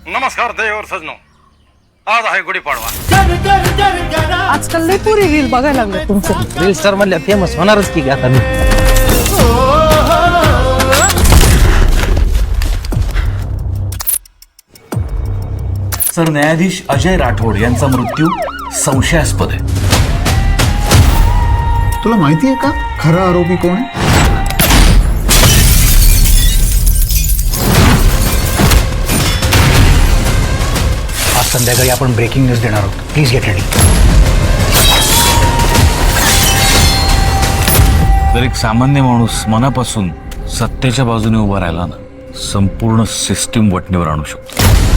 नमस्कार देव और सजनो, आज आहे गुढीपाडवा. आजकाल लई पुरी रील बघायला लागले तुमचं. रील स्टार म्हणल्या फेमस होणारच की आता मी. सर, न्यायाधीश अजय राठोड यांचा मृत्यू संशयास्पद आहे. तुला माहिती आहे का खरा आरोपी कोण आहे? आज संध्याकाळी आपण ब्रेकिंग न्यूज देणार आहोत. Please get ready. जर एक सामान्य माणूस मनापासून सत्तेच्या बाजूने उभा राहिला ना, संपूर्ण सिस्टीम वटणीवर आणू शकतो.